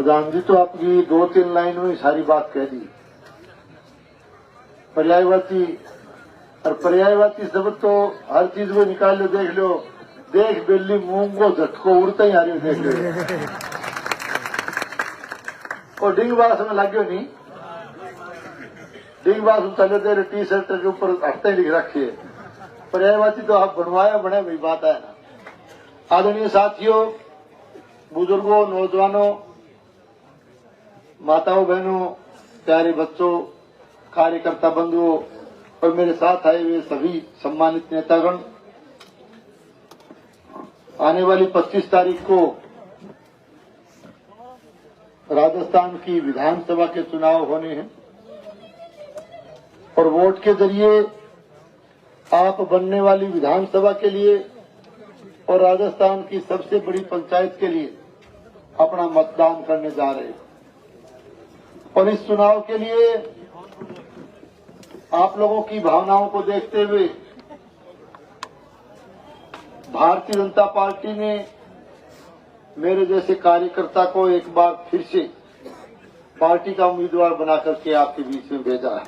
प्रधान जी तो आपकी 2-3 लाइनों में सारी बात कह दी। पर्यायवाची और पर्यायवाची शब्द तो हर चीज में निकाल लो, देख लो, देख बिल्ली मूंग को झटको उड़ता ही आ रही हो, देख लो। और डिंग बास में लाग्यो नहीं, डिंग बास चले तेरे टी शर्ट के ऊपर हफ्ते लिख रखी है। पर्यायवाची तो आप बनवाया बने भाई, बात है ना। आदरणीय साथियों, बुजुर्गों, नौजवानों, माताओं, बहनों, प्यारे बच्चों, कार्यकर्ता बंधुओं और मेरे साथ आए हुए सभी सम्मानित नेतागण, आने वाली 25 तारीख को राजस्थान की विधानसभा के चुनाव होने हैं और वोट के जरिए आप बनने वाली विधानसभा के लिए और राजस्थान की सबसे बड़ी पंचायत के लिए अपना मतदान करने जा रहे हैं। और इस चुनाव के लिए आप लोगों की भावनाओं को देखते हुए भारतीय जनता पार्टी ने मेरे जैसे कार्यकर्ता को एक बार फिर से पार्टी का उम्मीदवार बनाकर के आपके बीच में भेजा है।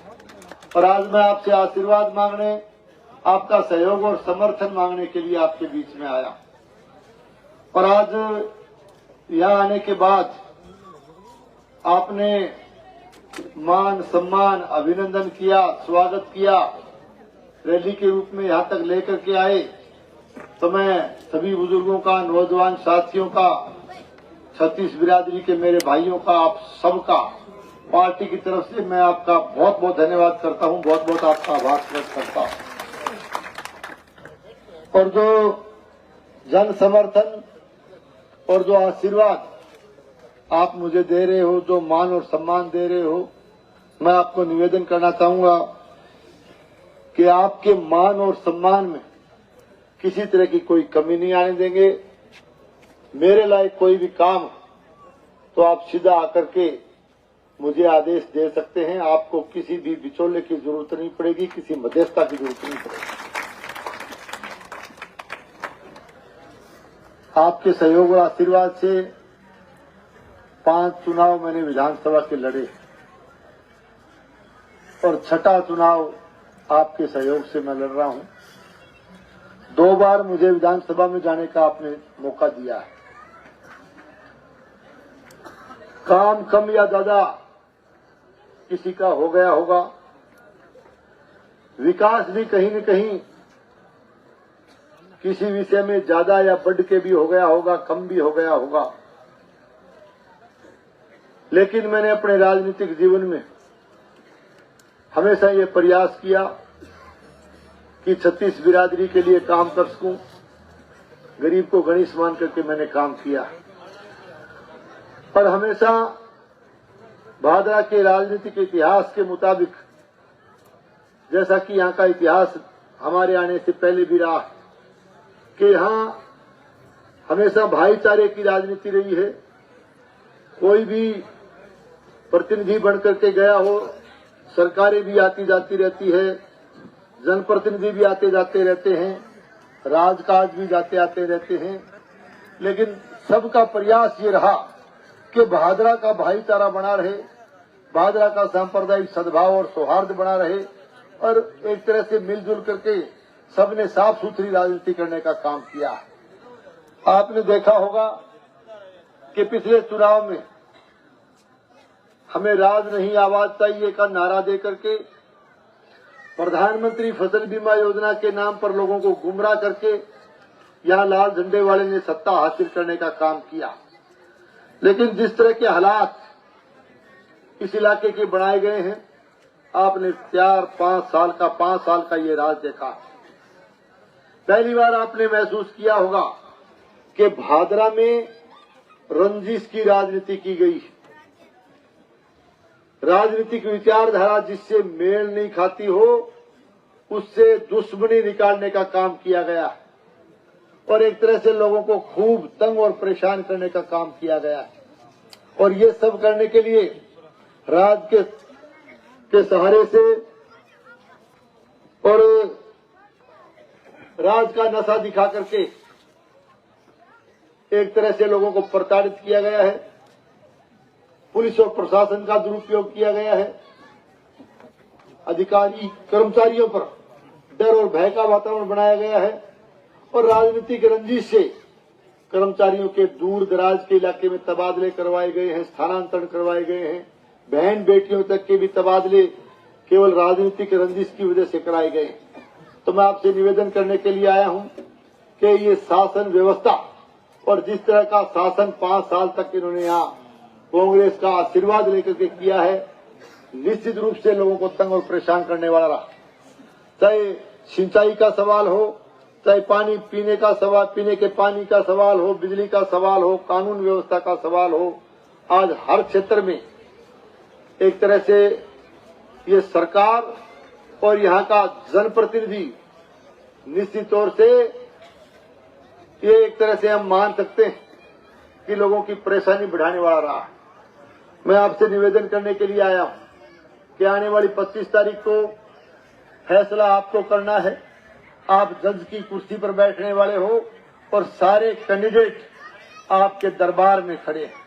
और आज मैं आपसे आशीर्वाद मांगने, आपका सहयोग और समर्थन मांगने के लिए आपके बीच में आया। और आज यहां आने के बाद आपने मान सम्मान, अभिनंदन किया, स्वागत किया, रैली के रूप में यहां तक लेकर के आए, तो मैं सभी बुजुर्गों का, नौजवान साथियों का, छत्तीस बिरादरी के मेरे भाइयों का, आप सबका पार्टी की तरफ से मैं आपका बहुत बहुत धन्यवाद करता हूं, बहुत बहुत आपका आभार व्यक्त करता हूं। और जो जन समर्थन और जो आशीर्वाद आप मुझे दे रहे हो, जो मान और सम्मान दे रहे हो, मैं आपको निवेदन करना चाहूंगा कि आपके मान और सम्मान में किसी तरह की कोई कमी नहीं आने देंगे। मेरे लायक कोई भी काम तो आप सीधा आकर के मुझे आदेश दे सकते हैं। आपको किसी भी बिचौले की जरूरत नहीं पड़ेगी, किसी मध्यस्थता की जरूरत नहीं पड़ेगी। आपके सहयोग और आशीर्वाद से 5 चुनाव मैंने विधानसभा के लड़े और 6ठा चुनाव आपके सहयोग से मैं लड़ रहा हूं। 2 बार मुझे विधानसभा में जाने का आपने मौका दिया है। काम कम या ज्यादा किसी का हो गया होगा, विकास भी कहीं न कहीं किसी विषय में ज्यादा या बढ़ के भी हो गया होगा, कम भी हो गया होगा। लेकिन मैंने अपने राजनीतिक जीवन में हमेशा ये प्रयास किया कि छत्तीस बिरादरी के लिए काम कर सकूं। गरीब को गणेश मान करके मैंने काम किया और हमेशा भादरा के राजनीतिक इतिहास के मुताबिक, जैसा कि यहां का इतिहास हमारे आने से पहले भी रहा कि यहां हमेशा भाईचारे की राजनीति रही है। कोई भी प्रतिनिधि बनकर के गया हो, सरकारें भी आती जाती रहती है, जनप्रतिनिधि भी आते जाते रहते हैं, राजकाज भी जाते आते रहते हैं, लेकिन सबका प्रयास ये रहा कि भादरा का भाईचारा बना रहे, भादरा का सांप्रदायिक सद्भाव और सौहार्द बना रहे और एक तरह से मिलजुल करके सबने साफ सुथरी राजनीति करने का काम किया। आपने देखा होगा कि पिछले चुनाव में हमें राज नहीं आवाज चाहिए का नारा देकर के प्रधानमंत्री फसल बीमा योजना के नाम पर लोगों को गुमराह करके यहां लाल झंडे वाले ने सत्ता हासिल करने का काम किया। लेकिन जिस तरह के हालात इस इलाके के बनाए गए हैं, आपने 5 साल का ये राज देखा। पहली बार आपने महसूस किया होगा कि भादरा में रंजिश की राजनीति की गई। राजनीतिक विचारधारा जिससे मेल नहीं खाती हो, उससे दुश्मनी निकालने का काम किया गया और एक तरह से लोगों को खूब तंग और परेशान करने का काम किया गया। और ये सब करने के लिए राज के सहारे से और राज का नशा दिखा करके एक तरह से लोगों को प्रताड़ित किया गया है। पुलिस और प्रशासन का दुरुपयोग किया गया है। अधिकारी कर्मचारियों पर डर और भय का वातावरण बनाया गया है और राजनीतिक रंजिश से कर्मचारियों के दूर दराज के इलाके में तबादले करवाए गए हैं, स्थानांतरण करवाए गए हैं। बहन बेटियों तक के भी तबादले केवल राजनीतिक रंजिश की वजह से कराए गए। तो मैं आपसे निवेदन करने के लिए आया हूं कि ये शासन व्यवस्था और जिस तरह का शासन 5 साल तक इन्होंने यहाँ कांग्रेस का आशीर्वाद लेकर के किया है, निश्चित रूप से लोगों को तंग और परेशान करने वाला रहा। चाहे सिंचाई का सवाल हो, चाहे पानी पीने का सवाल, पीने के पानी का सवाल हो, बिजली का सवाल हो, कानून व्यवस्था का सवाल हो, आज हर क्षेत्र में एक तरह से ये सरकार और यहाँ का जनप्रतिनिधि निश्चित तौर से ये एक तरह से हम मान सकते हैं कि लोगों की परेशानी बढ़ाने वाला रहा। मैं आपसे निवेदन करने के लिए आया हूं कि आने वाली 25 तारीख को फैसला आपको करना है। आप जज की कुर्सी पर बैठने वाले हो और सारे कैंडिडेट आपके दरबार में खड़े हैं।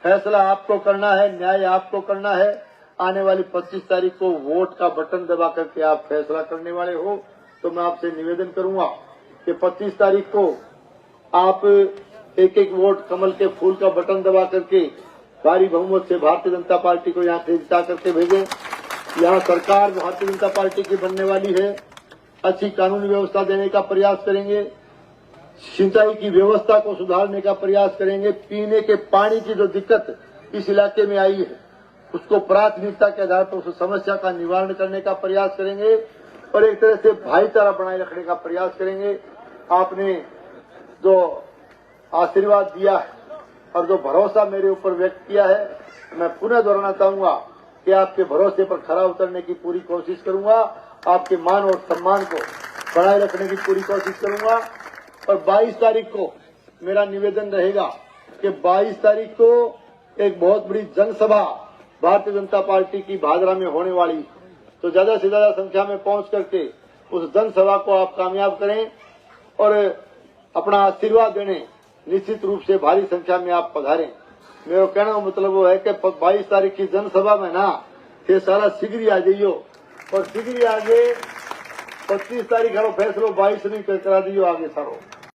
फैसला आपको करना है, न्याय आपको करना है। आने वाली 25 तारीख को वोट का बटन दबा करके आप फैसला करने वाले हो। तो मैं आपसे निवेदन करूंगा कि 25 तारीख को आप एक एक वोट कमल के फूल का बटन दबा करके भारी बहुमत से भारतीय जनता पार्टी को यहाँ से जिता करके भेजें। यहाँ सरकार भारतीय जनता पार्टी की बनने वाली है। अच्छी कानूनी व्यवस्था देने का प्रयास करेंगे, सिंचाई की व्यवस्था को सुधारने का प्रयास करेंगे, पीने के पानी की जो दिक्कत इस इलाके में आई है उसको प्राथमिकता के आधार पर उस समस्या का निवारण करने का प्रयास करेंगे और एक तरह से भाईचारा बनाए रखने का प्रयास करेंगे। आपने जो आशीर्वाद दिया है और जो भरोसा मेरे ऊपर व्यक्त किया है, मैं पुनः दोहराना चाहूंगा कि आपके भरोसे पर खरा उतरने की पूरी कोशिश करूंगा। आपके मान और सम्मान को बनाए रखने की पूरी कोशिश करूंगा। और 22 तारीख को मेरा निवेदन रहेगा कि 22 तारीख को एक बहुत बड़ी जनसभा भारतीय जनता पार्टी की भादरा में होने वाली, तो ज्यादा से ज्यादा संख्या में पहुंच करके उस जनसभा को आप कामयाब करें और अपना आशीर्वाद देने निश्चित रूप से भारी संख्या में आप पधारें। मेरा कहने का मतलब वो है कि 22 तारीख की जनसभा में ना ये सारा शीघ्र आ जाइयो और शीघ्र आगे 25 तारीख फैसलो 22 नहीं करा दियो आगे सारो।